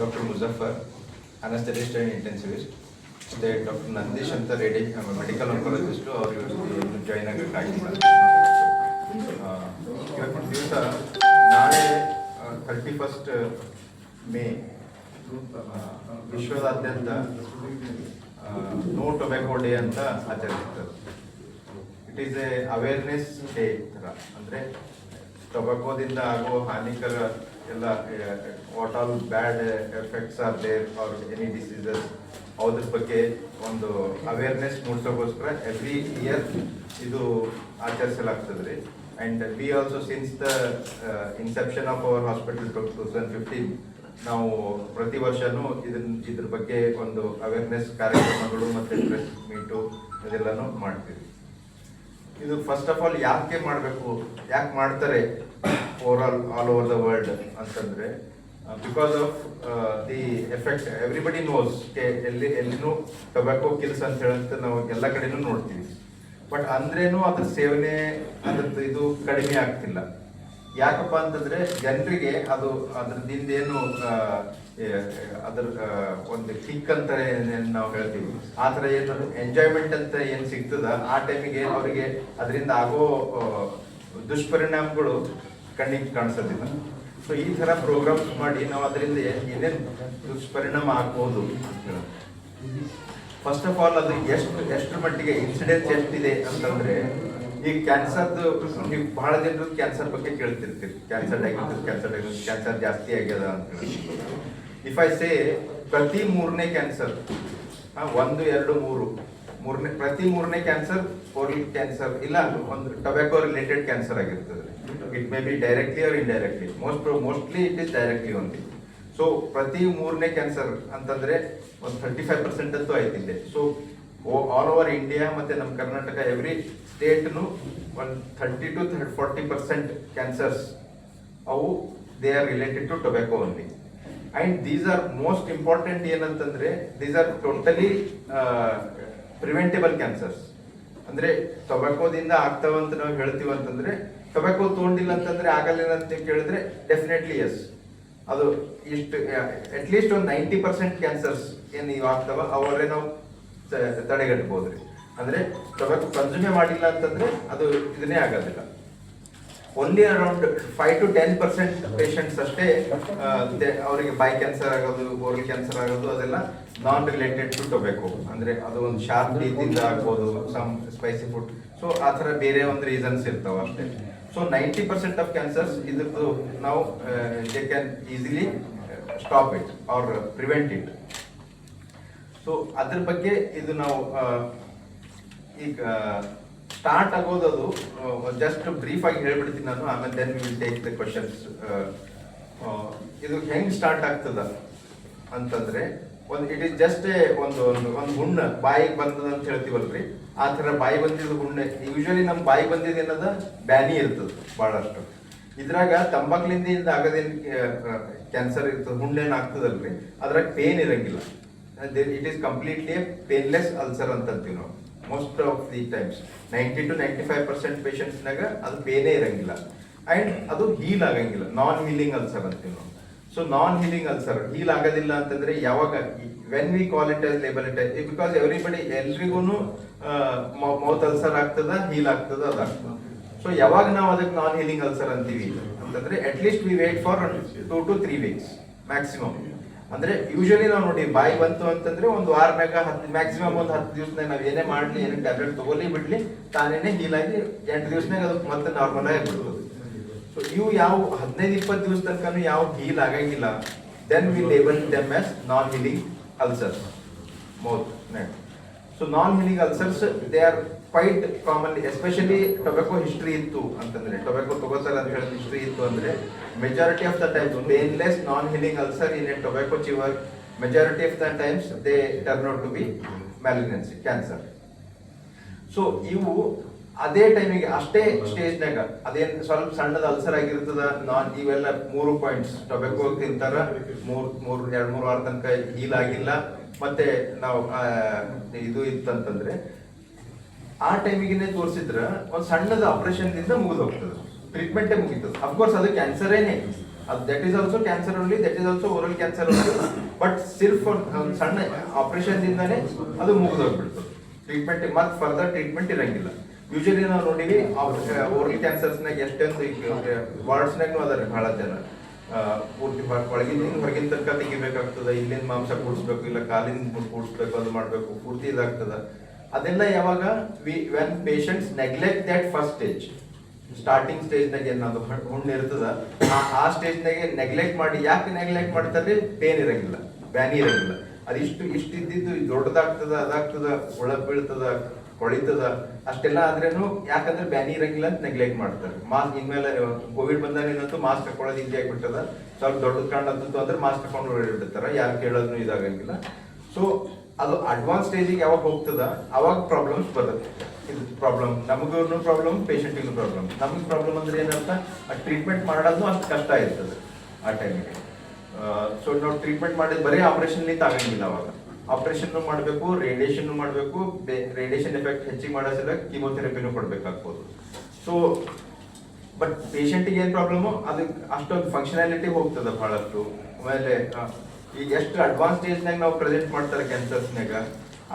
Doctor Muzaffar, anaesthetist and intensivist. ಮತ್ತೆ doctor Nandish ಅಂತ medical oncologist, ಅವರು ಜಾಯ್ನ್ ಆಗೋಕ್ಕಾಗಿಲ್ಲ. ಇವತ್ತಿನ ದಿವಸ ನಾಳೆ 31st ಮೇ ವಿಶ್ವದಾದ್ಯಂತ ನೋ ಟೊಬ್ಯಾಕೋ ಡೇ ಅಂತ ಆಚರಿಸುತ್ತದೆ. It is a awareness day ಥರ. ಅಂದರೆ ಟೊಬ್ಯಾಕೋದಿಂದ ಆಗುವ ಹಾನಿಕರ ಎಲ್ಲ, what all bad effects are there or any diseases, ಅದ್ರ ಬಗ್ಗೆ ಒಂದು ಅವೇರ್ನೆಸ್ ಮೂಡಿಸೋಕ್ಕೋಸ್ಕರ ಎವ್ರಿ ಇಯರ್ ಇದು ಆಚರಿಸಲಾಗ್ತದೆ ರೀ. And we also since the inception of our hospital 2015 ನಾವು ಪ್ರತಿ ವರ್ಷನೂ ಇದ್ರ ಬಗ್ಗೆ ಒಂದು ಅವೇರ್ನೆಸ್ ಕಾರ್ಯಕ್ರಮಗಳು ಮತ್ತು ಪ್ರೆಸ್ ಮೀಟು ಇದೆಲ್ಲನೂ ಮಾಡ್ತೀವಿ. ಇದು ಫಸ್ಟ್ ಆಫ್ ಆಲ್ ಯಾಕೆ ಮಾಡಬೇಕು, ಯಾಕೆ ಮಾಡ್ತಾರೆ ಆಲ್ ಓವರ್ ದ ವರ್ಲ್ಡ್ ಅಂತಂದರೆ, because of the effect. Everybody knows ಎಲ್ಲಿನೂ ಟೊಬ್ಯಾಕೋ ಕಿಲ್ಸ್ ಅಂತ ಹೇಳಂತ ನಾವು ಎಲ್ಲ ಕಡೆನೂ ನೋಡ್ತೀವಿ. ಬಟ್ ಅಂದ್ರೇನು ಅದ್ರ ಸೇವನೆ ಅದ್ರದ್ದು ಇದು ಕಡಿಮೆ ಆಗ್ತಿಲ್ಲ. ಯಾಕಪ್ಪ ಅಂತಂದ್ರೆ ಜನರಿಗೆ ಅದ್ರದಿಂದೇನು ಅದ್ರ ಒಂದು ಕಿಕ್ ಅಂತ ನಾವು ಹೇಳ್ತೀವಿ, ಆ ಥರ ಏನು ಎಂಜಾಯ್ಮೆಂಟ್ ಅಂತ ಏನು ಸಿಗ್ತದ ಆ ಟೈಮಿಗೆ ಅವರಿಗೆ ಅದರಿಂದ ಆಗೋ ದುಷ್ಪರಿಣಾಮಗಳು ಕಣ್ಣಿಗೆ ಕಾಣಿಸೋದಿಲ್ಲ. ಸೊ ಈ ಥರ ಪ್ರೋಗ್ರಾಮ್ಸ್ ಮಾಡಿ ನಾವು ಅದರಿಂದ ಏನೇನು ದುಷ್ಪರಿಣಾಮ ಆಗ್ಬೋದು ಅಂತ ಹೇಳೋದು. ಫಸ್ಟ್ ಆಫ್ ಆಲ್ ಅದು ಎಷ್ಟರ ಮಟ್ಟಿಗೆ ಇನ್ಸಿಡೆನ್ಸ್ ಎಷ್ಟಿದೆ ಅಂತಂದ್ರೆ, ಈಗ ಕ್ಯಾನ್ಸರ್ದು ನೀವು ಬಹಳ ಜನರು ಕ್ಯಾನ್ಸರ್ ಬಗ್ಗೆ ಕೇಳ್ತಿರ್ತೀರಿ. ಕ್ಯಾನ್ಸರ್ ಜಾಸ್ತಿ ಆಗ್ಯದ ಅಂತ ಹೇಳಿ. ಇಫ್ ಐ ಸೇ ಪ್ರತಿ ಮೂರನೇ ಕ್ಯಾನ್ಸರ್, 1, 2, 3 ಪ್ರತಿ ಮೂರನೇ ಕ್ಯಾನ್ಸರ್ ಓರಲ್ ಕ್ಯಾನ್ಸರ್ ಇಲ್ಲ ಒಂದು ಟೊಬ್ಯಾಕೋ ರಿಲೇಟೆಡ್ ಕ್ಯಾನ್ಸರ್ ಆಗಿರ್ತದೆ. It may be directly or indirectly. Mostly it is directly only. So ಪ್ರತಿ ಮೂರನೇ ಕ್ಯಾನ್ಸರ್ ಅಂತಂದ್ರೆ ಒಂದು 35% ಅಂತೂ ಆಯ್ತಿದೆ. ಸೊ ಆಲ್ ಓವರ್ ಇಂಡಿಯಾ ಮತ್ತೆ ನಮ್ಮ ಕರ್ನಾಟಕ ಎವ್ರಿ ಸ್ಟೇಟ್ನು ಒಂದು 30 to 40% ಕ್ಯಾನ್ಸರ್ಸ್ ಅವು they are related to tobacco only. And these are most important. ಏನಂತಂದ್ರೆ these are totally preventable cancers. ಅಂದ್ರೆ ಟೊಬ್ಯಾಕೋದಿಂದ ಆಗ್ತಾವಂತ ನಾವು ಹೇಳ್ತೀವಿ ಅಂತಂದ್ರೆ, ಟೊಬ್ಯಾಕೋ ತಗೊಂಡಿಲ್ಲ ಅಂತಂದ್ರೆ ಆಗಲ್ಲ ಅಂತ ಕೇಳಿದ್ರೆ ಡೆಫಿನೆಟ್ಲಿ ಎಸ್. ಅದು ಇಷ್ಟು ಅಟ್ಲೀಸ್ಟ್ ಒಂದು 90% ಕ್ಯಾನ್ಸರ್ಸ್ ಏನು ನೀವು ಆಗ್ತಾವ ಅವರೇ ನಾವು ತಡೆಗಟ್ಟಬಹುದ್ರಿ. ಅಂದ್ರೆ ಟೊಬ್ಯಾಕೋ ಕನ್ಸ್ಯೂಮೇ ಮಾಡಿಲ್ಲ ಅಂತಂದ್ರೆ ಅದು ಇದನ್ನೇ ಆಗೋದಿಲ್ಲ. ಓನ್ಲಿ ಅರೌಂಡ್ 5 to 10% ಪೇಷಂಟ್ಸ್ ಅಷ್ಟೇ ಅವರಿಗೆ ಬಾಯ್ ಕ್ಯಾನ್ಸರ್ ಆಗೋದು, ಓರಲ್ ಕ್ಯಾನ್ಸರ್ ಆಗೋದು, ಅದೆಲ್ಲ ನಾನ್ ರಿಲೇಟೆಡ್ ಟು ಟೊಬ್ಯಾಕೋ. ಅಂದ್ರೆ ಅದು ಒಂದು ಶಾರ್ಪ್ ಟೀತಿಂದ ಆಗ್ಬೋದು, ಸಮ್ ಸ್ಪೈಸಿ ಫುಡ್. ಸೊ ಆ ಥರ ಬೇರೆ ಒಂದು ರೀಸನ್ಸ್ ಇರ್ತಾವ ಅಷ್ಟೇ. ಸೊ 90% ಆಫ್ ಕ್ಯಾನ್ಸರ್ಸ್ ಇದ್ರದ್ದು ನಾವು they can easily stop it or prevent it. So ಅದ್ರ ಬಗ್ಗೆ ಇದು ನಾವು ಈಗ ಸ್ಟಾರ್ಟ್ ಆಗೋದು, ಅದು ಜಸ್ಟ್ ಬ್ರೀಫ್ ಆಗಿ ಹೇಳ್ಬಿಡ್ತೀನಿ ನಾನು, ಆಮೇಲೆ then we will take the questions. ಇದು ಹೆಂಗ್ ಸ್ಟಾರ್ಟ್ ಆಗ್ತದ ಅಂತಂದ್ರೆ, ಇಟ್ ಈಸ್ ಜಸ್ಟ್ ಒಂದು ಹುಣ್ಣು ಬಾಯಿಗೆ ಬಂದದ ಅಂತ ಹೇಳ್ತೀವಲ್ರಿ, ಆ ಥರ ಬಾಯಿ ಬಂದಿದ್ದು ಹುಣ್ಣೆ. ಯೂಶಲಿ ನಮ್ಮ ಬಾಯಿ ಬಂದಿದ್ದು ಏನದ ಬ್ಯಾನಿ ಇರ್ತದೆ ಬಹಳಷ್ಟು. ಇದ್ರಾಗ ತಂಬಾಕ್ಲಿಂದ ಆಗದೇನು ಕ್ಯಾನ್ಸರ್ ಇರ್ತದೆ, ಹುಣ್ಣೇನು ಆಗ್ತದಲ್ರಿ, ಅದ್ರಾಗ ಪೇನ್ ಇರಂಗಿಲ್ಲ. It is completely painless ulcer ಅಂತ ಅಂತೀವಿ ನಾವು. Most of the times 90 to 95% ಪೇಷಂಟ್ಸ್ನಾಗ ಅದು ಪೇನೇ ಇರಂಗಿಲ್ಲ. ಅಂಡ್ ಅದು ಹೀಲ್ ಆಗಂಗಿಲ್ಲ. ನಾನ್ ಹೀಲಿಂಗ್ ಅಲ್ಸರ್ ಅಂತೀವಿ ನಾವು. So non healing ulcer heal ಆಗೋದಿಲ್ಲ ಅಂತಂದ್ರೆ ಯಾವಾಗ, when we call it as label it as, because ಎಲ್ರಿಗೂ ಮೌತ್ ಅಲ್ಸರ್ ಆಗ್ತದ, ಹೀಲ್ ಆಗ್ತದ, ಅದಾಗ್ತದ. ಸೊ ಯಾವಾಗ ನಾವು ಅದಕ್ಕೆ ನಾನ್ ಹೀಲಿಂಗ್ ಅಲ್ಸರ್ ಅಂತೀವಿ ಅಂತಂದ್ರೆ, at least we wait for 2 to 3 weeks maximum. ಅಂದ್ರೆ ಯೂಶಲಿ ನಾವು ನೋಡಿ, ಬಾಯಿ ಬಂತು ಅಂತಂದ್ರೆ ಒಂದು ವಾರನಾಗ ಮ್ಯಾಕ್ಸಿಮಮ್ ಒಂದು 10 ದಿವಸನಾಗ ನಾವು ಏನೇ ಮಾಡ್ಲಿ, ಏನೇ ಟ್ಯಾಬ್ಲೆಟ್ ತಗೊಳ್ಳಿ ಬಿಡ್ಲಿ, ತಾನೇನೆ ಹೀಲ್ ಆಗಿ 8 ದಿವಸನಾಗ ಅದಕ್ಕೆ ಮತ್ತೆ ನಾರ್ಮಲ್ ಆಗಿ ಬಿಡ್ತದೆ. ಸೊ ಇವು ಯಾವ 15-20 ದಿವಸ ತನಕ ಯಾವ ಹೀಲ್ ಆಗಂಗಿಲ್ಲ, then we label them as non healing ulcers, mouth net. So non healing ulcers they are quite commonly, especially tobacco history ಇತ್ತು ಅಂತಂದ್ರೆ, ಟೊಬ್ಯಾಕೋ ತಗೋತಾರೆ ಅಂತ ಹೇಳಿ ಹಿಸ್ಟ್ರಿ ಇತ್ತು ಅಂದ್ರೆ, majority of the times painless non healing ulcer in a tobacco chewer, majority of the times they turn out to be malignancy, cancer. So ಇವು ಅದೇ ಟೈಮಿಗೆ ಅಷ್ಟೇ ಸ್ಟೇಜ್ನಾಗ ಅದೇನ್ ಸ್ವಲ್ಪ ಸಣ್ಣದ ಅಲ್ಸರ್ ಆಗಿರ್ತದ, ಇವೆಲ್ಲ 3 ಪಾಯಿಂಟ್ಸ್ ಟೊಬ್ಯಾಕೋ ತಿಂತಾರ, 2-3 ವಾರ ತನಕ ಹೀಲ್ ಆಗಿಲ್ಲ, ಮತ್ತೆ ನಾವು ಇದು ಇತ್ತಂತಂದ್ರೆ ಆ ಟೈಮಿಗೆ ತೋರಿಸಿದ್ರ ಒಂದು ಸಣ್ಣದ ಆಪರೇಷನ್ ದಿಂದ ಮುಗಿದು ಹೋಗ್ತದೆ, ಟ್ರೀಟ್ಮೆಂಟೇ ಮುಗಿತದೆ. ಅಫ್ಕೋರ್ಸ್ ಅದು ಕ್ಯಾನ್ಸರೇನೆ, that is also cancer only, that is also oral cancer only. But ಸಿರ್ಫ್ ಒಂದು ಸಣ್ಣ ಆಪರೇಷನ್ ದಿಂದಾನೇ ಅದು ಮುಗಿದೋಗ್ಬಿಡ್ತದೆ. ಟ್ರೀಟ್ಮೆಂಟ್ ಮತ್ತೆ ಫರ್ದರ್ ಟ್ರೀಟ್ಮೆಂಟ್ ಇರಂಗಿಲ್ಲ. ಯೂಶಲಿ ನಾವು ನೋಡಿವಿ ಓರಲ್ ಕ್ಯಾನ್ಸರ್ಸ್ನಾಗ ಎಷ್ಟೊಂದು ವಾರ್ಡ್ಸ್ನಾಗೂ ಅದಾರೆ ಬಹಳ ಜನ. ಪೂರ್ತಿ ಒಳಗಿಂದ ಹೊರಗಿನ ತನಕ ತೆಗಿಬೇಕಾಗ್ತದೆ, ಇಲ್ಲಿಂದ ಮಾಂಸ ಕೂಡಿಸ್ಬೇಕು, ಇಲ್ಲ ಕಾಲಿಂದ ಕೂಡಿಸ್ಬೇಕು, ಅದು ಮಾಡಬೇಕು, ಪೂರ್ತಿ ಇದಾಗ್ತದ. ಅದೆಲ್ಲ ಯಾವಾಗ when patients neglect that first stage, starting ಸ್ಟೇಜ್ನಾಗ ಏನಾದ್ರು ಹುಣ್ಣು ಇರ್ತದ, ಆ ಸ್ಟೇಜ್ನಾಗೆ ನೆಗ್ಲೆಕ್ಟ್ ಮಾಡಿ. ಯಾಕೆ ನೆಗ್ಲೆಕ್ಟ್ ಮಾಡ್ತಾರೆ? ಪೇನ್ ಇರಂಗಿಲ್ಲ, ಬ್ಯಾನಿ ಇರಂಗಿಲ್ಲ. ಅದಿಷ್ಟು ಇಷ್ಟಿದ್ದು ದೊಡ್ಡದಾಗ್ತದ, ಅದಾಗ್ತದ, ಒಳಗ್ ಬೀಳ್ತದ, ಕೊಳಿತದ, ಅಷ್ಟೆಲ್ಲ ಆದ್ರೇನು ಯಾಕಂದ್ರೆ ಬ್ಯಾನಿ ಇರಂಗಿಲ್ಲ ಅಂತ ನೆಗ್ಲೆಕ್ಟ್ ಮಾಡ್ತಾರೆ. ಮಾಸ್ಕ್ ಇನ್ಮೇಲೆ ಕೋವಿಡ್ ಬಂದಾಗಂತೂ ಮಾಸ್ಕ್ ಹಾಕೊಳ್ಳೋದು ಈಸಿ ಆಗ್ಬಿಟ್ಟದ. ಸ್ವಲ್ಪ ದೊಡ್ಡದು ಕಾಣದ್ದು ಅಂದ್ರೆ ಮಾಸ್ಕ್ ಹಾಕೊಂಡು ಹೊರಡಿಬಿಡ್ತಾರ, ಯಾರು ಕೇಳೋದು ಇದಾಗಂಗಿಲ್ಲ. ಸೊ ಅದು ಅಡ್ವಾನ್ಸ್ ಸ್ಟೇಜಿಗೆ ಯಾವಾಗ ಹೋಗ್ತದ ಅವಾಗ ಪ್ರಾಬ್ಲಮ್ಸ್ ಬರುತ್ತೆ. ಇದು ಪ್ರಾಬ್ಲಮ್ ನಮಗೂ ಪ್ರಾಬ್ಲಮ್, ಪೇಷಂಟಿಗೂ ಪ್ರಾಬ್ಲಮ್. ನಮಗೆ ಪ್ರಾಬ್ಲಮ್ ಅಂದ್ರೆ ಏನಂತ, ಆ ಟ್ರೀಟ್ಮೆಂಟ್ ಮಾಡೋದು ಅಷ್ಟು ಕಷ್ಟ ಇರ್ತದೆ ಆ ಟೈಮಿಗೆ. ಸೊ ನಾವು ಟ್ರೀಟ್ಮೆಂಟ್ ಮಾಡಿದ್ ಬರೀ ಆಪರೇಷನ್ ಆಗಂಗಿಲ್ಲ. ಅವಾಗ ಆಪರೇಷನ್ ಮಾಡಬೇಕು, ರೇಡಿಯೇಷನ್ ಮಾಡಬೇಕು, ರೇಡಿಯೇಷನ್ ಎಫೆಕ್ಟ್ ಹೆಚ್ಚಿಗೆ ಮಾಡೋ ಸಲ ಕೀಮೋಥೆರಪಿನೂ ಕೊಡ್ಬೇಕಾಗ್ಬೋದು. ಸೊ ಬಟ್ ಪೇಷಂಟಿಗೆ ಏನ್ ಪ್ರಾಬ್ಲಮ್, ಅದಕ್ಕೆ ಅಷ್ಟೊಂದು ಫಂಕ್ಷನಾಲಿಟಿ ಹೋಗ್ತದೆ ಬಹಳಷ್ಟು. ಆಮೇಲೆ ಈಗ ಎಷ್ಟು ಅಡ್ವಾನ್ಸ್ ಸ್ಟೇಜ್ನಾಗ ನಾವು ಪ್ರೆಸೆಂಟ್ ಮಾಡ್ತಾರೆ ಕ್ಯಾನ್ಸರ್ಸ್ನಾಗ,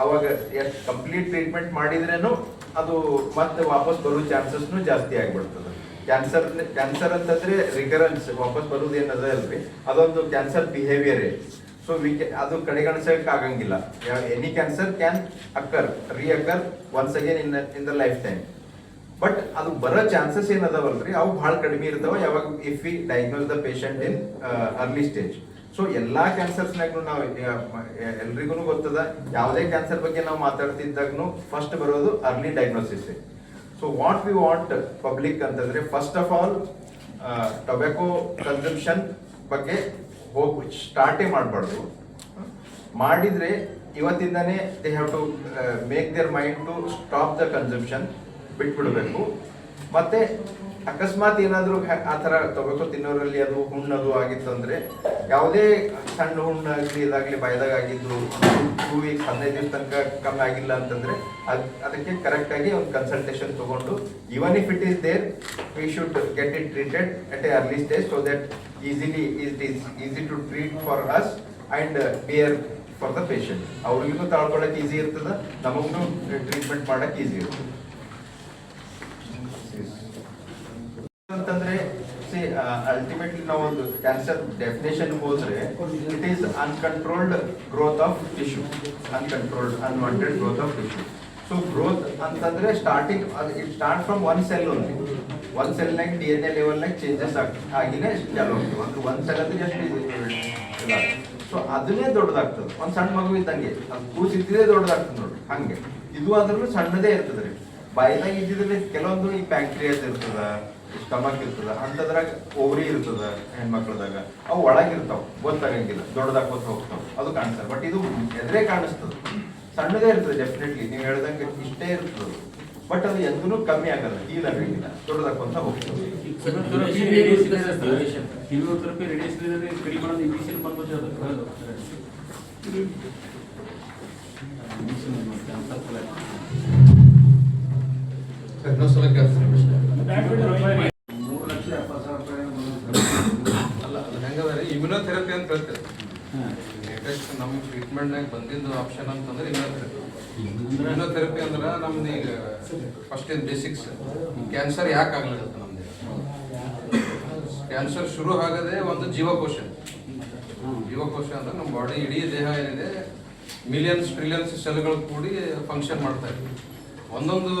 ಅವಾಗ ಎಷ್ಟು ಕಂಪ್ಲೀಟ್ ಟ್ರೀಟ್ಮೆಂಟ್ ಮಾಡಿದ್ರೇನು ಅದು ಮತ್ತೆ ವಾಪಸ್ ಬರೋ ಚಾನ್ಸಸ್ನು ಜಾಸ್ತಿ ಆಗ್ಬಿಡ್ತದೆ. ಕ್ಯಾನ್ಸರ್ ಅಂತಂದ್ರೆ ರಿಕರೆನ್ಸ್, ವಾಪಸ್ ಬರೋದು ಏನದ ಅಲ್ರಿ, ಅದೊಂದು ಕ್ಯಾನ್ಸರ್ ಬಿಹೇವಿಯರ್. ಸೊ ಅದು ಕಡೆಗಣಿಸಕ್ಕೆ ಆಗಂಗಿಲ್ಲ. Any cancer can occur, reoccur once again in the life time. But ಅದು ಬರೋ ಚಾನ್ಸಸ್ ಏನದಾವಲ್ರಿ ಅವು ಬಹಳ ಕಡಿಮೆ ಇರ್ತಾವ ಯಾವಾಗ if we diagnose the patient in early stage. So ಎಲ್ಲಾ ಕ್ಯಾನ್ಸರ್ಸ್ನಾಗೂ ನಾವು ಎಲ್ರಿಗೂ ಗೊತ್ತದ, ಯಾವುದೇ ಕ್ಯಾನ್ಸರ್ ಬಗ್ಗೆ ನಾವು ಮಾತಾಡ್ತಿದ್ದಾಗೂ ಫಸ್ಟ್ ಬರೋದು early diagnosis. So what we want public ಅಂತಂದ್ರೆ, first of all tobacco consumption ಬಗ್ಗೆ ಸ್ಟಾರ್ಟೇ ಮಾಡಬಾರ್ದು. ಮಾಡಿದ್ರೆ ಇವತ್ತಿಂದಾನೇ they have to make their mind to stop the consumption, ಬಿಟ್ಬಿಡ್ಬೇಕು. ಮತ್ತೆ ಅಕಸ್ಮಾತ್ ಏನಾದ್ರು ಆ ಥರ ಟೊಬ್ಯಾಕೋ ತಿನ್ನೋರಲ್ಲಿ ಅದು ಹುಣ್ಣದು ಆಗಿತ್ತಂದ್ರೆ, ಯಾವುದೇ ಸಣ್ಣ ಹುಣ್ಣಾಗ್ಲಿ ಇದಾಗ್ಲಿ ಬಾಯ್ದಾಗ ಆಗಿದ್ದು 2 ವೀಕ್ಸ್ 15 ದಿವಸ ತನಕ ಕಮ್ಮಿ ಆಗಿಲ್ಲ ಅಂತಂದ್ರೆ ಅದಕ್ಕೆ ಕರೆಕ್ಟ್ ಆಗಿ ಒಂದು ಕನ್ಸಲ್ಟೇಷನ್ ತಗೊಂಡು, even if it is there we should get it treated at a early stage, so that easy to treat for us and bear for the patient. ಅವ್ರಿಗೂ ತಾಳ್ಕೊಳಕ್ ಈಸಿ ಇರ್ತದ, ನಮಗೂ ಟ್ರೀಟ್ಮೆಂಟ್ ಮಾಡಕ್ ಈಸಿ ಇರ್ತದೆ. ಅಂತಂದ್ರೆ ಅಲ್ಟಿಮೇಟ್ಲಿ ನಾವು ಒಂದು ಕ್ಯಾನ್ಸರ್ ಡೆಫಿನೇಷನ್ ಹೋದ್ರೆ, it is uncontrolled growth of tissue, uncontrolled unwanted growth of tissue. So growth ಅಂತಂದ್ರೆ starting it start from one cell only. ಒಂದ್ ಸೆಲ್ನಾಗ DNA ಲೆವೆಲ್ನಾಗ ಚೇಂಜಸ್ ಆಗಿನೇ ಚಾಲು ಆಗ್ತದೆ. ಅಂದ್ರೆ ಒಂದ್ ಸೆಲ್ ಅಂದ್ರೆ ಎಷ್ಟು ಇಲ್ಲ, ಸೊ ಅದನ್ನೇ ದೊಡ್ಡದಾಗ್ತದೆ. ಒಂದ್ ಸಣ್ಣ ಮಗು ಇದ್ದಂಗೆ ಅದು ಕೂಸಿದ್ದೇ ದೊಡ್ಡದಾಗ್ತದೆ ನೋಡ್ರಿ, ಹಂಗೆ ಇದು ಆದ್ರೂ ಸಣ್ಣದೇ ಇರ್ತದೆ ರೀ. ಬಾಯಿದಾಗ ಇದ್ದಿದ್ರೆ ಕೆಲವೊಂದು ಈ ಪ್ಯಾಂಕ್ರಿಯಾಸ್ ಇರ್ತದ, ಸ್ಟಮಕ್ ಇರ್ತದ, ಅಂತದ್ರಾಗ ಓವರಿ ಇರ್ತದ ಹೆಣ್ಮಕ್ಳದಾಗ, ಅವು ಒಳಗಿರ್ತಾವ, ಗೊತ್ತಾಗಂಗಿಲ್ಲ, ದೊಡ್ಡದಾಕೋತ ಹೋಗ್ತಾವ, ಅದು ಕಾಣಿಸ್ತದೆ. ಬಟ್ ಇದು ಎದುರೇ ಕಾಣಿಸ್ತದೆ, ಸಣ್ಣದೇ ಇರ್ತದೆ. ಡೆಫಿನೆಟ್ಲಿ ನೀವು ಹೇಳ್ದಂಗೆ ಇಷ್ಟೇ ಇರ್ತದೆ, ಬಟ್ ಅದು ಎಂದೂ ಕಮ್ಮಿ ಆಗಲ್ಲ, ಹೀಲ್ ಆಗಂಗಿಲ್ಲ, ದೊಡ್ಡದಾಕೊಂತ ಹೋಗ್ತದೆ. ಇಮ್ಯುನೋಥೆರಪಿ ಅಂತ ಹೇಳ್ತಾರೆ. ಲೇಟೆಸ್ಟ್ ನಮ್ಮ ಟ್ರೀಟ್ಮೆಂಟ್ನಾಗ ಬಂದಿದ್ದು ಆಪ್ಷನ್ ಅಂತಂದ್ರೆ ಇಮ್ಯುನೋಥೆರಪಿ. ಇಮ್ಯುನೋಥೆರಪಿ ಅಂದ್ರೆ ನಮ್ದು ಈಗ ಫಸ್ಟ್ ಏನ್ ಬೇಸಿಕ್ಸ್, ಕ್ಯಾನ್ಸರ್ ಯಾಕೆ ಆಗ್ಲಿರುತ್ತೆ ನಮ್ದು. ಕ್ಯಾನ್ಸರ್ ಶುರು ಆಗದೆ ಒಂದು ಜೀವಕೋಶ. ಜೀವಕೋಶ ಅಂದ್ರೆ ನಮ್ಮ ಬಾಡಿ ಇಡೀ ದೇಹ ಏನಿದೆ ಮಿಲಿಯನ್ಸ್ ಟ್ರಿಲಿಯನ್ಸ್ ಸೆಲ್ಗಳು ಕೂಡಿ ಫಂಕ್ಷನ್ ಮಾಡ್ತಾ ಇದ್ವಿ. ಒಂದೊಂದು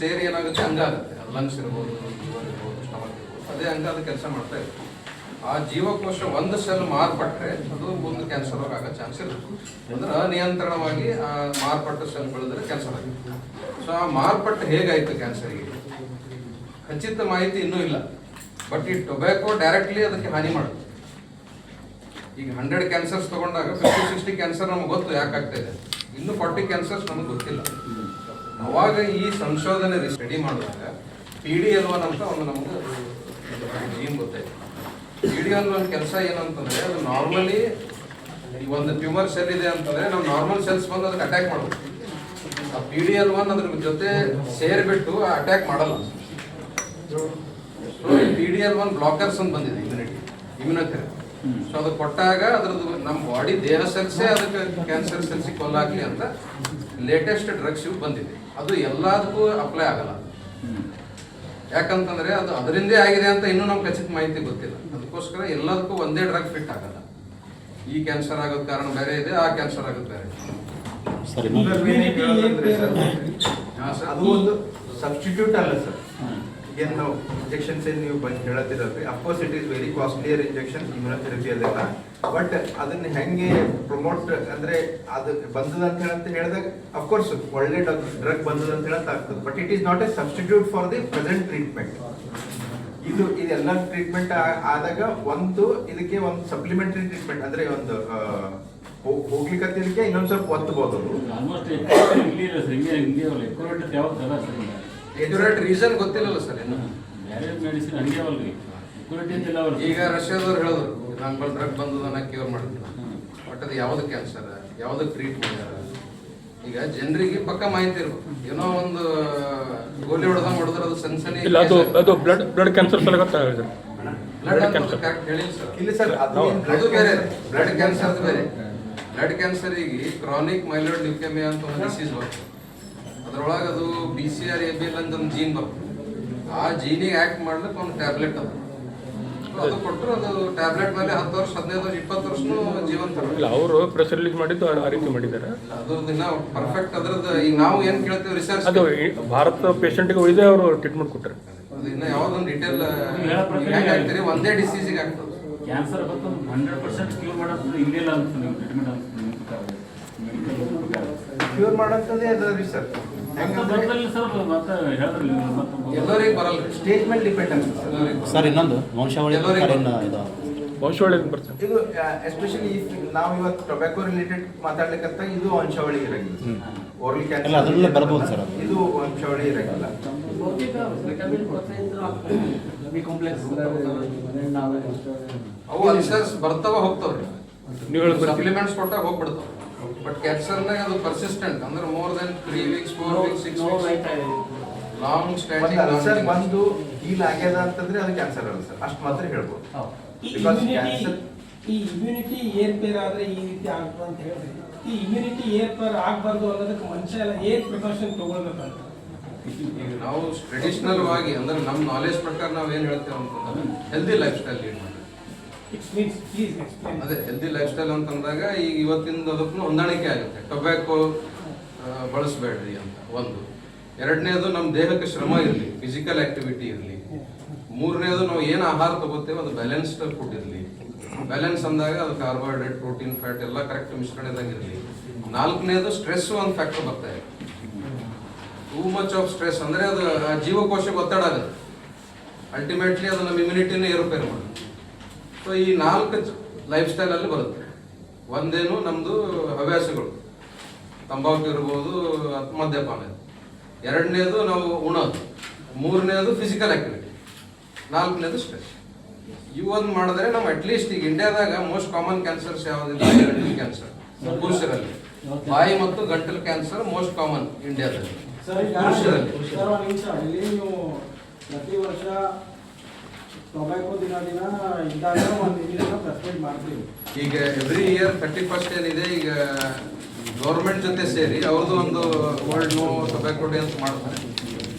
ಸೇರಿ ಏನಾಗುತ್ತೆ ಅಂಗ ಆಗುತ್ತೆ. ಲಂಗ್ಸ್ ಇರ್ಬೋದು, ಲಿವರ್ ಇರ್ಬೋದು, ಸ್ಟಮಕ್ ಇರ್ಬೋದು, ಅದೇ ಅಂಗ ಅದು ಕೆಲಸ ಮಾಡ್ತಾ ಇರುತ್ತೆ. ಆ ಜೀವಕೋಶ ಒಂದು ಸೆಲ್ ಮಾರ್ಪಟ್ರೆ ಅದು ಮುಂದೆ ಕ್ಯಾನ್ಸರ್ ಆಗೋ ಚಾನ್ಸ್ ಇರುತ್ತೆ. ಅಂದ್ರೆ ಅನಿಯಂತ್ರಣವಾಗಿ ಆ ಮಾರ್ಪಟ್ಟ ಸೆಲ್ ಬೆಳೆದ್ರೆ ಕ್ಯಾನ್ಸರ್ ಆಗುತ್ತೆ. ಸೊ ಆ ಮಾರ್ಪಟ್ಟು ಹೇಗಾಯ್ತು ಕ್ಯಾನ್ಸರ್ಗೆ ಖಚಿತ ಮಾಹಿತಿ ಇನ್ನೂ ಇಲ್ಲ. ಬಟ್ ಈ ಟೊಬ್ಯಾಕೋ ಡೈರೆಕ್ಟ್ಲಿ ಅದಕ್ಕೆ ಹಾನಿ ಮಾಡುತ್ತೆ. ಈಗ 100 ಕ್ಯಾನ್ಸರ್ಸ್ ತಗೊಂಡಾಗ 50-60 ಕ್ಯಾನ್ಸರ್ ನಮ್ಗೆ ಗೊತ್ತು ಯಾಕಾಗ್ತಾ ಇದೆ, ಇನ್ನು 40 ಕ್ಯಾನ್ಸರ್ಸ್ ನಮ್ಗೆ ಗೊತ್ತಿಲ್ಲ. ಅವಾಗ ಈ ಸಂಶೋಧನೆ ಸ್ಟಡಿ ಮಾಡಿದಾಗ PD-L1 ಅಂತ ಒಂದು ನಮ್ಗೆ ಜೀನ್ ಗೊತ್ತಾಯ್ತು. PD-L1 ಕೆಲಸ ಏನಂತಂದ್ರೆ, ಅದು ನಾರ್ಮಲಿ ಈ ಒಂದು ಟ್ಯೂಮರ್ ಸೆಲ್ ಇದೆ ಅಂತಂದ್ರೆ ನಾವು ನಾರ್ಮಲ್ ಸೆಲ್ಸ್ ಬಂದು ಅದಕ್ಕೆ ಅಟ್ಯಾಕ್ ಮಾಡೋದು. ಆ PD-L1 ಅದ್ರ ಜೊತೆ ಸೇರಿಬಿಟ್ಟು ಅಟ್ಯಾಕ್ ಮಾಡಲ್ಲ. PD-L1 ಬ್ಲಾಕರ್ಸ್ ಅಂತ ಬಂದಿದೆ ಇಮ್ಯುನಿಟಿ. ಇಮ್ಯುನೊಥೆರಪಿ. ಸೊ ಅದು ಕೊಟ್ಟಾಗ ಅದ್ರದ್ದು ನಮ್ಮ ಬಾಡಿ ದೇಹ ಸೆಲ್ಸೇ ಅದಕ್ಕೆ ಕ್ಯಾನ್ಸರ್ ಸೆಲ್ಸಿಗೆ ಕೊಲ್ಲಾಗ್ಲಿ ಅಂತ ಲೇಟೆಸ್ಟ್ ಡ್ರಗ್ಸ್ ಇವು ಬಂದಿದೆ. ಅದು ಎಲ್ಲದಕ್ಕೂ ಅಪ್ಲೈ ಆಗಲ್ಲ. ಯಾಕಂತಂದ್ರೆ ಅದು ಅದರಿಂದೇ ಆಗಿದೆ ಅಂತ ಇನ್ನೂ ನಮ್ಗೆ ಖಚಿತ ಮಾಹಿತಿ ಗೊತ್ತಿಲ್ಲ. ಅದಕ್ಕೋಸ್ಕರ ಎಲ್ಲದಕ್ಕೂ ಒಂದೇ ಡ್ರಗ್ ಫಿಟ್ ಆಗಲ್ಲ. ಈ ಕ್ಯಾನ್ಸರ್ ಆಗೋದ್ ಕಾರಣ ಬೇರೆ ಇದೆ, ಆ ಕ್ಯಾನ್ಸರ್ ಆಗೋದು ಬೇರೆ ಇದೆ. ಅದು ಒಂದು ಸಬ್ಸ್ಟಿಟ್ಯೂಟ್ ಅಲ್ಲ ಸರ್. ಈಗ ನಾವು ಇಂಜೆಕ್ಷನ್ಸ್ ಏನು ನೀವು ಬಂದು ಹೇಳತ್ತಿರಲ್ರಿ, of course it is very costlier injection immunotherapy ಅದೆಲ್ಲ. ಬಟ್ ಅದನ್ನ ಹೆಂಗೆ ಪ್ರಮೋಟ್ ಅಂದ್ರೆ ಅದು ಬಂದದ ಅಂತ ಹೇಳಿದಾಗ ಅಫ್ಕೋರ್ಸ್ ಒಳ್ಳೆ ಡ್ರಗ್ ಬಂದದ ಅಂತ ಹೇಳಕ್ ಆಗ್ತದೆ. But it is not A substitute for the present treatment. ಇದೆಲ್ಲ ಟ್ರೀಟ್ಮೆಂಟ್ ಆದಾಗ ಒಂದು ಇದಕ್ಕೆ ಒಂದು ಸಪ್ಲಿಮೆಂಟರಿ ಟ್ರೀಟ್ಮೆಂಟ್ ಅಂದ್ರೆ ಒಂದು ಹೋಗ್ಲಿಕ್ಕೆ ಇನ್ನೊಂದ್ ಸ್ವಲ್ಪ ಒತ್ತಬಹುದು. ಎಕ್ಯುರೇಟ್ ರೀಸನ್ ಗೊತ್ತಿಲ್ಲಲ್ಲ ಸರ್ ಇನ್ನು. ಈಗ ರಷ್ಯಾದವ್ರು ಹೇಳಿದ್ರು ನಮ್ಮ ಡ್ರಗ್ ಬಂದದನ್ನ ಕ್ಯೂರ್ ಮಾಡ್ತಿಲ್ಲ. ಬಟ್ ಅದು ಯಾವ್ದು ಕ್ಯಾನ್ಸರ್, ಯಾವ್ದು ಟ್ರೀಟ್ ಮಾಡ್ಯಾರ. ಈಗ ಜನರಿಗೆ ಪಕ್ಕ ಮಾಹಿತಿ ಇರ್ಬೇಕು. ಏನೋ ಒಂದು ಗೋಲಿ ಹೊಡೆದ್ರೆ ಅದು ಸನ್ಸನಿ ಇಲ್ಲ, ಅದು ಬ್ಲಡ್ ಕ್ಯಾನ್ಸರ್ ಸಲ ಗೊತ್ತಾಗುತ್ತೆ. ಬ್ಲಡ್ ಕ್ಯಾನ್ಸರ್ ಕರೆಕ್ಟ್ ಹೇಳಿಲ್ಲ ಸರ್. ಇಲ್ಲ ಸರ್, ಅದು ಬೇರೆ. ಬ್ಲಡ್ ಕ್ಯಾನ್ಸರ್ ಬೇರೆ. ಬ್ಲಡ್ ಕ್ಯಾನ್ಸರಿಗೆ ಕ್ರಾನಿಕ್ ಮೈಲಾಯ್ಡ್ ಲ್ಯೂಕೇಮಿಯಾ ಅಂತ ಒಂದು ಡಿಸೀಸ್ ಬರ್ತದೆ. ಅದ್ರೊಳಗೆ ಅದು BCR-ABL ಅಂತ ಒಂದು ಜೀನ್ ಬರ್ತದೆ. ಆ ಜೀನಿಗೆ ಆಕ್ಟ್ ಮಾಡ್ಲಿಕ್ಕೆ ಒಂದು ಟ್ಯಾಬ್ಲೆಟ್ ಅದು. ಅದು ಕೊಟ್ಟರು ಅದು ಟ್ಯಾಬ್ಲೆಟ್ ಮೇಲೆ 10 ವರ್ಷ 15 ವರ್ಷ 20 ವರ್ಷನೂ ಜೀವಂತ. ಇಲ್ಲ, ಅವರು ಪ್ರೆಸ್ ರಿಲೀಸ್ ಮಾಡಿದ್ದು ಆ ರೀತಿ ಮಾಡಿದ್ದಾರೆ. ಅದ್ರದ್ದು ಇನ್ನ ಪರ್ಫೆಕ್ಟ್ ಅದ್ರದ್ದು ಈಗ ನಾವು ಏನ್ ಕೇಳ್ತೀವಿ ರಿಸರ್ಚ್ ಅದು ಭಾರತ ಪೇಷಂಟ್ಗೆ ಒಯ್ದೇ ಅವರು ಟ್ರೀಟ್ಮೆಂಟ್ ಕೊಟ್ಟರು. ಅದು ಇನ್ನ ಯಾವ್ದೊಂದು ಡೀಟೇಲ್ ಹೆಂಗ್ ಆಗ್ತೀರಿ ಒಂದೇ ಡಿಸೀಸಿಗೆ ಆಗ್ತದೆ. ಕ್ಯಾನ್ಸರ್ ಬಂದು 100% ಕ್ಯೂರ್ ಮಾಡೋದು ಇಲ್ಲಿಲ್ಲ ಅಂತ ನೀವು ಟ್ರೀಟ್ಮೆಂಟ್ ಅಂತ ಕ್ಯೂರ್ ಮಾಡೋಂಥದ್ದೇ ಅದರಿ ಸರ್. ಎಲ್ಲರಿಗೆ ಬರಲ್ಲ. ಸ್ಟೇಜ್ ಮೇಲೆ ಡಿಪೆಂಡ್ ಆಗ್ತದೆ ಸರ್. ಇನ್ನೊಂದು ವಂಶಾವಳಿ ವಂಶಾವಳಿ ಬರ್ತದೆ ಇದು. ಎಸ್ಪೆಷಲಿ ನಾವು ಇವತ್ತು ಟೊಬ್ಯಾಕೋ ರಿಲೇಟೆಡ್ ಮಾತಾಡ್ಲಿಕ್ಕಂತ ಇದು ವಂಶಾವಳಿ ಇರಂಗಿಲ್ಲ. ಓರಲ್ ಎಲ್ಲ ಅದರಲ್ಲೇ ಬರ್ಬೋದು ಸರ್. ಇದು ವಂಶಾವಳಿ ಇರಂಗಿಲ್ಲ. ಅವು ಅಲ್ಸರ್ಸ್ ಬರ್ತಾವ ಹೋಗ್ತಾವ್ರಿ. ನೀವು ಹೇಳೋದು ಸಪ್ಲಿಮೆಂಟ್ಸ್ ಕೊಟ್ಟಾಗ ಹೋಗ್ಬಿಡ್ತಾವ. ಬಟ್ ಕ್ಯಾನ್ಸರ್ನಾಗ ಅದು ಪರ್ಸಿಸ್ಟೆಂಟ್ ಅಂದ್ರೆ more than 3 weeks 4 weeks 6 weeks long ಒಂದು ಸ್ಟ್ಯಾಂಡಿಂಗ್ ಅಲ್ಸರ್ ಬಂದು ಹೀಲ್ ಆಗ್ಯದ ಅಂತಂದ್ರೆ ಅದು ಕ್ಯಾನ್ಸರ್ ಅಲ್ಲ ಸರ್, ಅಷ್ಟು ಮಾತ್ರ ಹೇಳ್ಬೋದು. ಬಿಕಾಸ್ ಕ್ಯಾನ್ಸರ್ ಈ ಇಮ್ಯುನಿಟಿ ಏರ್ಪೇರ್ ಆದ್ರೆ ಈ ರೀತಿ ಆಗ್ತದೆ ಅಂತ ಹೇಳಿದ್ರೆ, ಈ ಇಮ್ಯುನಿಟಿ ಏರ್ಪೇರ್ ಆಗ್ಬಾರ್ದು ಅನ್ನೋದಕ್ಕೆ ಮನುಷ್ಯ ಎಲ್ಲ ಏನ್ ಪ್ರಿಕಾಷನ್ ತಗೊಳ್ಬೇಕಂತ ಈಗ ನಾವು ಟ್ರೆಡಿಷನಲ್ ಆಗಿ ಅಂದ್ರೆ ನಮ್ಮ ನಾಲೆಜ್ ಪ್ರಕಾರ ನಾವು ಏನ್ ಹೇಳ್ತೇವೆ ಅಂತಂದ್ರೆ ಹೆಲ್ದಿ ಲೈಫ್ ಸ್ಟೈಲ್ ಲೀಡ್ ಮಾಡಿ. ಅದೇ ಹೆಲ್ದಿ ಲೈಫ್ ಸ್ಟೈಲ್ ಅಂತಂದಾಗ ಈಗ ಇವತ್ತಿನ ಅದಕ್ಕೂ ಹೊಂದಾಣಿಕೆ ಆಗುತ್ತೆ. ಟೊಬ್ಯಾಕೋ ಬಳಸಬೇಡ್ರಿ ಅಂತ ಒಂದು. ಎರಡನೇದು ನಮ್ಮ ದೇಹಕ್ಕೆ ಶ್ರಮ ಇರಲಿ, ಫಿಸಿಕಲ್ ಆಕ್ಟಿವಿಟಿ ಇರಲಿ. ಮೂರನೇದು ನಾವು ಏನು ಆಹಾರ ತಗೋತೇವೆ ಅದು ಬ್ಯಾಲೆನ್ಸ್ಡ್ ಫುಡ್ ಇರಲಿ. ಬ್ಯಾಲೆನ್ಸ್ ಅಂದಾಗ ಅದು ಕಾರ್ಬೋಹೈಡ್ರೇಟ್, ಪ್ರೋಟೀನ್, ಫ್ಯಾಟ್ ಎಲ್ಲ ಕರೆಕ್ಟ್ ಮಿಶ್ರಣದಾಗ ಇರಲಿ. ನಾಲ್ಕನೇದು ಸ್ಟ್ರೆಸ್ ಒಂದು ಫ್ಯಾಕ್ಟರ್ ಬರ್ತಾ ಇದೆ. ಟೂ ಮಚ್ ಆಫ್ ಸ್ಟ್ರೆಸ್ ಅಂದ್ರೆ ಅದು ಜೀವಕೋಶಕ್ಕೆ ಒತ್ತಡ ಆಗುತ್ತೆ. ಅಲ್ಟಿಮೇಟ್ಲಿ ಅದು ನಮ್ಮ ಇಮ್ಯುನಿಟಿನ ಏರುಪೇರು ಮಾಡುತ್ತೆ. ಸೊ ಈ 4 ಲೈಫ್ ಸ್ಟೈಲ್ ಅಲ್ಲಿ ಬರುತ್ತೆ. ಒಂದೇನು ನಮ್ದು ಹವ್ಯಾಸಗಳು, ತಂಬಾಕು ಇರ್ಬೋದು, ಮದ್ಯಪಾನ. ಎರಡನೇದು ನಾವು ಉಣೋದು. ಮೂರನೇದು ಫಿಸಿಕಲ್ ಆಕ್ಟಿವಿಟಿ. ನಾಲ್ಕನೇದು ಸ್ಟ್ರೆಸ್. ಇವೊಂದು ಮಾಡಿದ್ರೆ ನಾವು ಅಟ್ಲೀಸ್ಟ್ ಈಗ ಇಂಡಿಯಾದಾಗ ಮೋಸ್ಟ್ ಕಾಮನ್ ಕ್ಯಾನ್ಸರ್ಸ್ ಯಾವುದಿಲ್ಲ, ಗಂಟಲು ಕ್ಯಾನ್ಸರ್ ಪುರುಷರಲ್ಲಿ. ಬಾಯಿ ಮತ್ತು ಗಂಟಲು ಕ್ಯಾನ್ಸರ್ ಮೋಸ್ಟ್ ಕಾಮನ್ ಇಂಡಿಯಾದಲ್ಲಿ ಪುರುಷರಲ್ಲಿ. ನೀವು ಪ್ರತಿ ವರ್ಷ ಟೊಬ್ಯಾಕೋ ದಿನ ಇದ್ದಾಗ ಒಂದು ದಿನ ಪ್ರೆಸ್ಕ್ರೈಬ್ ಮಾಡ್ತೀವಿ. ಈಗ ಎವ್ರಿ ಇಯರ್ 31st ಏನಿದೆ, ಈಗ ಗೌರ್ಮೆಂಟ್ ಜೊತೆ ಸೇರಿ ಅವ್ರದ್ದು ಒಂದು ವರ್ಲ್ಡ್ ನೋ ಟೊಬ್ಯಾಕೋ ಡೇ ಅಂತ ಮಾಡ್ತಾರೆ.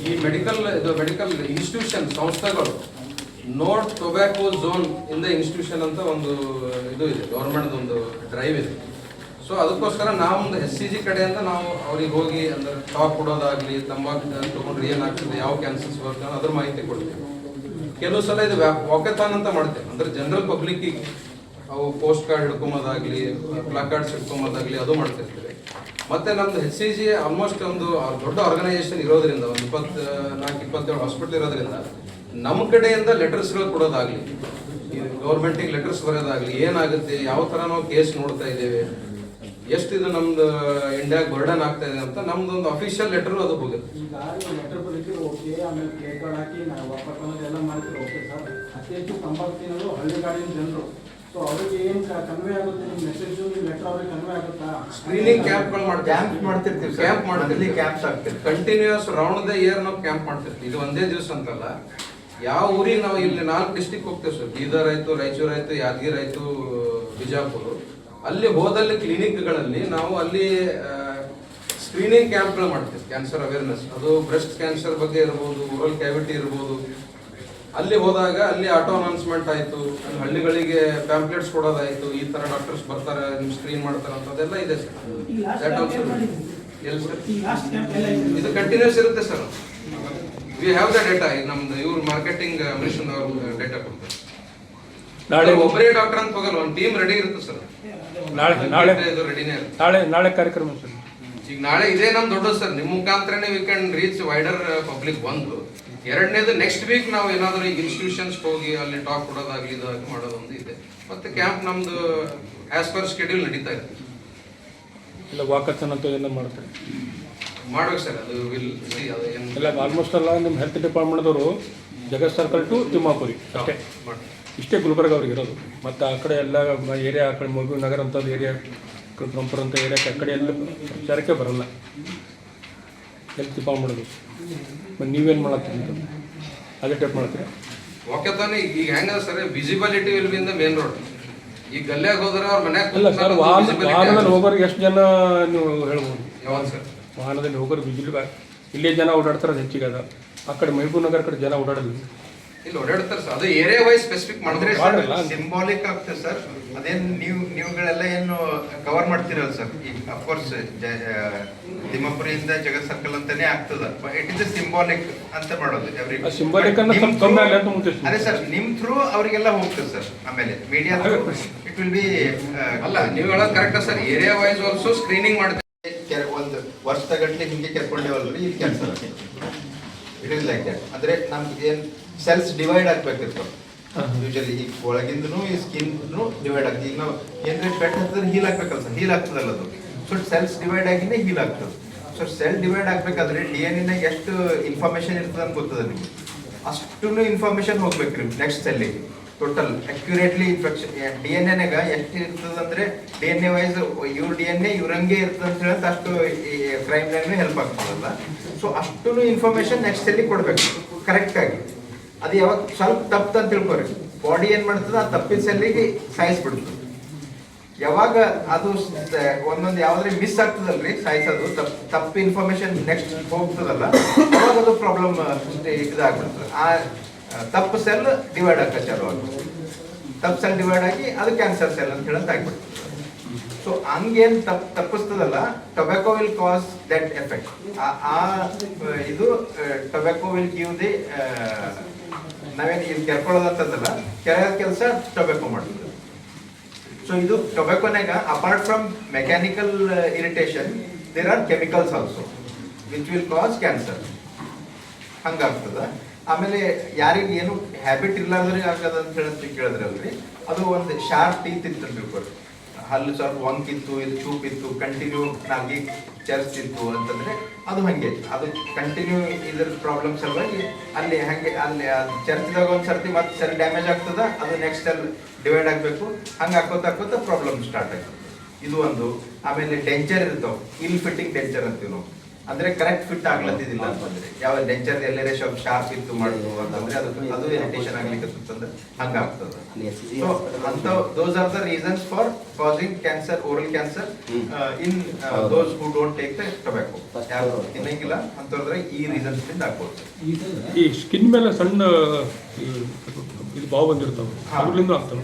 ಈ ಮೆಡಿಕಲ್ ಇನ್ಸ್ಟಿಟ್ಯೂಷನ್ ಸಂಸ್ಥೆಗಳು no tobacco zone in the institution ಅಂತ ಒಂದು ಇದು ಇದೆ, ಗೌರ್ಮೆಂಟ್ ಒಂದು ಡ್ರೈವ್ ಇದೆ. ಸೊ ಅದಕ್ಕೋಸ್ಕರ ನಾವು ಒಂದು SCG ಕಡೆಯಿಂದ ನಾವು ಅವ್ರಿಗೆ ಹೋಗಿ ಅಂದ್ರೆ ಟಾಕ್ ಕೊಡೋದಾಗ್ಲಿ, ತಂಬಾಕು ತಗೊಂಡ್ರೆ ಏನಾಗ್ತದೆ, ಯಾವ ಕ್ಯಾನ್ಸರ್ಸ್ ಬರ್ತದೆ ಅದ್ರ ಮಾಹಿತಿ ಕೊಡ್ತೀವಿ. ಕೆಲವು ಸಲ ಇದು ವಾಕಥಾನ್ ಅಂತ ಮಾಡ್ತೇವೆ, ಅಂದ್ರೆ ಜನರಲ್ ಪಬ್ಲಿಕ್ಕಿಗೆ ಅವು ಪೋಸ್ಟ್ ಕಾರ್ಡ್ ಹಿಡ್ಕೊಂಬೋದಾಗ್ಲಿ, ಪ್ಲಾಕಾರ್ಡ್ಸ್ ಹಿಡ್ಕೊಂಬೋದಾಗ್ಲಿ ಅದು ಮಾಡ್ತಿರ್ತೀವಿ. ಮತ್ತೆ ನಮ್ದು HCG ಆಲ್ಮೋಸ್ಟ್ ಒಂದು ದೊಡ್ಡ ಆರ್ಗನೈಸೇಷನ್ ಇರೋದ್ರಿಂದ, ಒಂದು 24-27 ಹಾಸ್ಪಿಟಲ್ ಇರೋದ್ರಿಂದ ನಮ್ಮ ಕಡೆಯಿಂದ ಲೆಟರ್ಸ್ಗಳು ಕೊಡೋದಾಗ್ಲಿ, ಗೌರ್ಮೆಂಟಿಗೆ ಲೆಟರ್ಸ್ ಬರೋದಾಗ್ಲಿ, ಏನಾಗುತ್ತೆ, ಯಾವ ಥರ ನಾವು ಕೇಸ್ ನೋಡ್ತಾ ಇದ್ದೇವೆ, ಎಷ್ಟು ಇದು ನಮ್ದು ಇಂಡಿಯಾಗೆ ಬರ್ಡನ್ ಆಗ್ತಾ ಇದೆ ಅಂತ ನಮ್ದೊಂದು ಅಫಿಷಿಯಲ್ ಲೆಟರ್ ಅದು ಹೋಗುತ್ತೆ. ಈಗ ಲೆಟರ್ ಬರೀತೀವಿ, ಓಕೆ. ಆಮೇಲೆ ಪ್ಲೇ ಕಾರ್ಡ್ ಹಾಕಿ ನಾವು ಎಲ್ಲ ಮಾಡ್ತೀವಿ, ಓಕೆ ಸರ್. ಅತಿ ಹೆಚ್ಚು ತಂಬಾಕು ತಿನ್ನೋದು ಹಳ್ಳಿಗಾಡಿನ ಜನರು. ಸೊ ಅವ್ರಿಗೆ ಏನು ಕನ್ವೆ ಆಗುತ್ತೆ ನಿಮ್ಮ ಮೆಸೇಜ್, ನಿಮ್ಮ ಲೆಟರ್ ಅವ್ರಿಗೆ ಕನ್ವೆ ಆಗುತ್ತಾ? ಸ್ಕ್ರೀನಿಂಗ್ ಕ್ಯಾಂಪ್ಗಳು ಮಾಡ್ತಿರ್ತೀವಿ. ಕ್ಯಾಂಪ್ ಮಾಡ್ತಿರ್ತೀವಿ. ಕ್ಯಾಂಪ್ಸ್ ಆಗ್ತಿರ್ತೀವಿ. ಕಂಟಿನ್ಯೂಸ್ ರೌಂಡ್ ದ ಇಯರ್ ನಾವು ಕ್ಯಾಂಪ್ ಮಾಡ್ತಿರ್ತೀವಿ. ಇದು ಒಂದೇ ದಿವಸ ಅಂತಲ್ಲ, ಯಾವ ಊರಿಗೆ ನಾವು ಇಲ್ಲಿ 4 ಡಿಸ್ಟಿಕ್ ಹೋಗ್ತೇವೆ ಸರ್, ಬೀದರ್ ಆಯ್ತು, ರಾಯಚೂರು ಆಯ್ತು, ಯಾದಗಿರಿ ಆಯ್ತು, ಬಿಜಾಪುರ. ಅಲ್ಲಿ ಹೋದಲ್ಲಿ ಕ್ಲಿನಿಕ್ಗಳಲ್ಲಿ ನಾವು ಅಲ್ಲಿ ಸ್ಕ್ರೀನಿಂಗ್ ಕ್ಯಾಂಪ್ಗಳು ಮಾಡ್ತೇವೆ, ಕ್ಯಾನ್ಸರ್ ಅವೇರ್ನೆಸ್. ಅದು ಬ್ರೆಸ್ಟ್ ಕ್ಯಾನ್ಸರ್ ಬಗ್ಗೆ ಇರ್ಬೋದು, ಓರಲ್ ಕ್ಯಾವಿಟಿ ಇರ್ಬೋದು. ಅಲ್ಲಿ ಹೋದಾಗ ಅಲ್ಲಿ ಆಟೋ ಅನೌನ್ಸ್ಮೆಂಟ್ ಆಯ್ತು, ಹಳ್ಳಿಗಳಿಗೆ ಪ್ಯಾಂಪ್ಲೆಟ್ಸ್ ಕೊಡೋದಾಯ್ತು, ಈ ತರ ಡಾಕ್ಟರ್ಸ್ ಬರ್ತಾರೆ, ನಿಮ್ ಸ್ಕ್ರೀನ್ ಮಾಡ್ತಾರೆ ಅಂತದೆಲ್ಲ ಇದೆ ಸರ್. That also- ಎಲ್ಲಿ ಸರ್? ಇದು ಕಂಟಿನ್ಯೂಸ್ ಇರುತ್ತೆ sir. We have the data. ಈಗ ನಮ್ದು ಇವ್ರು ಮಾರ್ಕೆಟಿಂಗ್ ಮಿಷನ್ ಅವ್ರ ಡೇಟಾ ಕೊಡ್ತಾರೆ. ನಾಳೆ ಒಬ್ಬರೇ ಡಾಕ್ಟರ್ ಅಂತ ಹೋಗಲ್ಲ, ಒಂದು ಟೀಮ್ ರೆಡಿ ಇರುತ್ತೆ ಸರ್. ನಾಳೆ ಇದು ರೆಡಿನೇ ಇರುತ್ತೆ. ನಾಳೆ ಕಾರ್ಯಕ್ರಮ ಸರ್. ಈಗ ನಾಳೆ ಇದೇ ನಮ್ ದೊಡ್ಡದು ಸರ್. ನಿಮ್ ಮುಖಾಂತರನೇ we can reach wider public. ಒಂದು ಎರಡನೇದು ನೆಕ್ಸ್ಟ್ ವೀಕ್ ನಾವು ಏನಾದರೂ ಈಗ ಇನ್ಸ್ಟಿಟ್ಯೂಷನ್ಸ್ ಹೋಗಿ ಅಲ್ಲಿ ಟಾಕ್ ಕೊಡೋದಾಗ್ಲಿ ಇದಾಗಿ ಮಾಡೋದೊಂದು ಇದೆ. ಮತ್ತೆ ಕ್ಯಾಂಪ್ ನಮ್ದು ಆಸ್ ಪರ್ ಶೆಡ್ಯೂಲ್ ನಡೀತಾ ಇದೆ. ಇಲ್ಲ ವಾಕಥಾನ್ ಅಂತ ಏನೋ ಮಾಡ್ತಾರೆ. ಮಾಡ್ಬೇಕು ಸರ್, ಅದು ವಿಲ್ ಸಿ ಅದು ಏನು ಎಲ್ಲ ಆಲ್ಮೋಸ್ಟ್ ಎಲ್ಲ ನಿಮ್ಮ health ಡಿಪಾರ್ಟ್ಮೆಂಟ್ದವರು Jagat circle to Timmapuri ಅಷ್ಟೇ, ಮಾಡಿ. ಇಷ್ಟೇ ಗುಲ್ಬರ್ಗ ಅವ್ರಿಗೆ ಇರೋದು. ಮತ್ತು ಆ ಕಡೆ ಎಲ್ಲ ಏರಿಯಾ, ಆ ಕಡೆ ಮಗು ನಗರ ಅಂಥದ್ದು ಏರಿಯಾ, ಕಂಪುರ ಅಂತ ಏರಿಯಾಕ್ಕೆ ಆ ಕಡೆ ಎಲ್ಲ ಪ್ರಚಾರಕ್ಕೆ ಬರಲ್ಲ ಹೆಲ್ತ್ ಡಿಪಾರ್ಟ್ಮೆಂಟ್ದು. ಮತ್ತು ನೀವೇನು ಮಾಡತ್ತೀರಿ ಅಂತ ಅದೇ ಟೈಪ್ ಮಾಡ್ತೀರಾ? ಓಕೆ ತಾನೆ. ಈಗ ಹೆಂಗದ sir, visibility will be in the main road. ಈಗ ಗಲ್ಯಾಗ ಹೋದ್ರೆ ಅವ್ರ ಮನ್ಯಾಗ ಅಲ್ಲ ಸರ್, ವಾಹನದಲ್ಲಿ ಹೋಗೋರಿಗೆ ಎಷ್ಟು ಜನ ನೀವು ಹೇಳ್ಬೋದು? ಯಾವಾಗ ಸರ್? ವಾಹನದಲ್ಲಿ ಹೋಗೋರು ಇಲ್ಲೇ ಜನ ಓಡಾಡ್ತಾರೆ, ಅದು ಹೆಚ್ಚಿಗೆ ಅದ. ಆ ಕಡೆ ಮಹಬೂಬ್ ನಗರ ಕಡೆ ಜನ ಓಡಾಡಲ್ಲ. ಇಲ್ಲಿ ಓಡಾಡ್ತಾರೆ ಸರ್, ಅದು ಏರಿಯಾ ವೈಸ್ ಸ್ಪೆಸಿಫಿಕ್ ಮಾಡಿದ್ರೆ ಮಾಡ್ರಲ್ಲ. ಸಿಂಬಾಲಿಕ್ ಆಗ್ತದೆ ಸರ್. ಅದೇನ್ ನೀವುಗಳೆಲ್ಲ ಏನು ಕವರ್ ಮಾಡ್ತಿರಲ್ಲ ಸರ್. ಈಗ ಅಫ್ಕೋರ್ಸ್ ತಿಮ್ಮಾಪುರಿಯಿಂದ ಜಗತ್ ಸರ್ಕಲ್ ಅಂತಾನೆ ಆಗ್ತದ. ಇಟ್ ಇಸ್ ಸಿಂಬಾಲಿಕ್ ಅಂತ ಮಾಡೋದು ಎವ್ರಿ. ಸಿಂಬಾಲಿಕ್ ಅನ್ನ ಸ್ವಲ್ಪ ಕಮ್ಮಿ ಆಗಲಿ ಅಂತ ಮುಂಚೆ. ಅದೇ ಸರ್, ನಿಮ್ ಥ್ರೂ ಅವರಿಗೆಲ್ಲ ಹೋಗ್ತದೆ ಸರ್. ಆಮೇಲೆ ಮೀಡಿಯಾ ಇಟ್ ವಿಲ್ ಬಿ ಅಲ್ಲ, ನೀವು ಹೇಳೋದು correct sir. Area wise also screening ಮಾಡ್ತೀವಿ. ಒಂದು ವರ್ಷದಗಟ್ಟಲೆ ಹಿಂಗೆ ಕೆರ್ಕೊಂಡೇವಲ್ರಿ, ಇಲ್ಲಿ cancer it is like that. ಅಂದ್ರೆ ನಮ್ಗೆ ಏನ್ ಸೆಲ್ಸ್ ಡಿವೈಡ್ ಆಗ್ಬೇಕಿತ್ತು ಯೂಶಲಿ. ಈಗ ಒಳಗಿಂದನು ಈ ಸ್ಕಿನ್ ಡಿವೈಡ್ ಆಗ್ತದೆ. ಈಗ ನಾವು ಏನ್ರಿ ಪೆಟ್ ಹತ್ತಿದ್ರೆ ಹೀಲ್ ಆಗ್ಬೇಕಲ್ಲ ಸರ್, ಹೀಲ್ ಆಗ್ತದಲ್ಲ ಅದು. ಸೊ ಸೆಲ್ಸ್ ಡಿವೈಡ್ ಆಗಿನೇ ಹೀಲ್ ಆಗ್ತದೆ. ಸೊ ಸೆಲ್ ಡಿವೈಡ್ ಆಗ್ಬೇಕಾದ್ರೆ DNA ಎಷ್ಟು ಇನ್ಫಾರ್ಮೇಶನ್ ಇರ್ತದೆ ಅಂತ ಗೊತ್ತದ ನಿಮ್ಗೆ. ಅಷ್ಟು ಇನ್ಫಾರ್ಮೇಶನ್ ಹೋಗ್ಬೇಕ್ರಿ ನೆಕ್ಸ್ಟ್ ಸೆಲ್ಲಿಗೆ. ಟೋಟಲ್ ಅಕ್ಯುರೇಟ್ಲಿ ಇನ್ಫೆಕ್ಷನ್ DNA ಎಷ್ಟು ಇರ್ತದೆ ಅಂದ್ರೆ DNA ವೈಸ್ ಇವ್ರ DNA ಇವ್ರಂಗೆ ಇರ್ತದೆ ಅಂತ ಹೇಳಂತ ಅಷ್ಟು ಕ್ರೈಮ್ ಲೈನ್ ಹೆಲ್ಪ್ ಆಗ್ತದಲ್ಲ. ಸೊ ಅಷ್ಟು ಇನ್ಫಾರ್ಮೇಶನ್ ನೆಕ್ಸ್ಟ್ ಸೆಲ್ಲಿಗೆ ಕೊಡ್ಬೇಕು ಕರೆಕ್ಟ್ ಆಗಿ. ಅದು ಯಾವಾಗ ಸ್ವಲ್ಪ ತಪ್ಪು ಅಂತ ತಿಳ್ಕೊರಿ, ಬಾಡಿ ಏನ್ ಮಾಡ್ತದ ಆ ತಪ್ಪಿನ ಸೆಲ್ಲಿಗೆ ಸಾಯಿಸ್ಬಿಡ್ತದೆ. ಯಾವಾಗ ಅದು ಒಂದೊಂದು ಯಾವ್ದ್ರೆ ಮಿಸ್ ಆಗ್ತದಲ್ರಿ ಸಾಯಿಸೋದು, ತಪ್ಪು ಇನ್ಫಾರ್ಮೇಶನ್ ನೆಕ್ಸ್ಟ್ ಹೋಗ್ತದಲ್ಲ, ಅವಾಗ ಅದು ಪ್ರಾಬ್ಲಮ್ ಇದಾಗ್ಬಿಡ್ತದೆ. ಆ ತಪ್ಪು ಸೆಲ್ ಡಿವೈಡ್ ಆಗ್ತದೆ ಚಾಲು ಆಗುತ್ತೆ. ತಪ್ಪು ಸೆಲ್ ಡಿವೈಡ್ ಆಗಿ ಅದು ಕ್ಯಾನ್ಸರ್ ಸೆಲ್ ಅಂತ ಹೇಳಂತ ಆಗ್ಬಿಡ್ತದೆ. ಸೊ ಹಂಗೇನ್ ತಪ್ಪಿಸ್ತದಲ್ಲ, tobacco will cause that effect. ಇದು ಟೊಬ್ಯಾಕೋ ವಿಲ್ ಗಿವ್ ದಿ ನಾವೇನು ಇಲ್ಲಿ ಕೆರ್ಕೊಳ್ಳೋದಂತದಲ್ಲ, ಕೆರೆಯ ಕೆಲಸ ಟೊಬ್ಯಾಕೋ ಮಾಡ್ತದೆ. ಸೊ ಇದು ಟೊಬ್ಯಾಕೋನಾಗ apart from mechanical irritation there are chemicals also which will cause cancer. ಹಂಗಾಗ್ತದ. ಆಮೇಲೆ ಯಾರಿಗೆ ಏನು ಹ್ಯಾಬಿಟ್ ಇರ್ಲಾರ್ದ್ರಿಗೆ ಆಗದ ಅಂತ ಹೇಳಿ ಕೇಳಿದ್ರಲ್ರಿ, ಅದು ಒಂದು ಶಾರ್ಪ್ ಟೀತ್ ಇತ್ತು ತಿಳ್ಕೊರಿ. ಹಲ್ಲು ಸ್ವಲ್ಪ ವಂಕಿತ್ತು, ಇದು ಚೂಪಿತ್ತು, ಕಂಟಿನ್ಯೂ ನಾಲ್ಗಿ ಚರ್ಚಿತ್ತು ಅಂತಂದ್ರೆ ಅದು ಹಂಗೆ, ಅದು ಕಂಟಿನ್ಯೂ ಇದ್ರ ಪ್ರಾಬ್ಲಮ್ ಸಲುವಾಗಿ ಅಲ್ಲಿ ಹಂಗೆ ಅಲ್ಲಿ ಚರ್ಚಿದಾಗ ಒಂದು ಸರ್ತಿ ಮತ್ತೆ ಸೆಲ್ ಡ್ಯಾಮೇಜ್ ಆಗ್ತದ, ಅದು ನೆಕ್ಸ್ಟ್ ಸೆಲ್ ಡಿವೈಡ್ ಆಗಬೇಕು. ಹಂಗೆ ಹಾಕೋತ ಪ್ರಾಬ್ಲಮ್ ಸ್ಟಾರ್ಟ್ ಆಗ್ತದೆ. ಇದು ಒಂದು. ಆಮೇಲೆ ಡೆಂಚರ್ ಇರ್ತಾವ, ಇಲ್ ಫಿಟ್ಟಿಂಗ್ ಡೆಂಚರ್ ಅಂತೀವಿ ನಾವು. ಅಂದ್ರೆ ಕರೆಕ್ಟ್ ಫಿಟ್ ಆಗ್ಲತ್ತಿದಿಲ್ಲ ಅಂತಂದ್ರೆ, ಯಾವ ಡೆಂಚರ್ ಎಲ್ಲೇ ಸ್ವಲ್ಪ ಶಾರ್ಪ್ ಇತ್ತು ಮಾಡುದು ಅಂತಂದ್ರೆ ಅದು ಇರಿಟೇಷನ್ ಆಗ್ಲಿಕ್ಕೆ ಅಂತಂದ್ರೆ ಹಂಗಾಗ್ತದೆ. ಸೊ ಅಂತ those are the reasons for causing cancer, oral cancer in those who don't take the tobacco. ಯಾರು ತಿನ್ನಂಗಿಲ್ಲ ಅಂತಂದ್ರೆ ಈ ರೀಸನ್ಸ್ ಇಂದ ಆಗ್ಬೋದು. ಈ ಸ್ಕಿನ್ ಮೇಲೆ ಸಣ್ಣ ಇದು ಬಾವು ಬಂದಿರ್ತಾವೆ, ಅದ್ರಿಂದ ಆಗ್ತವೆ.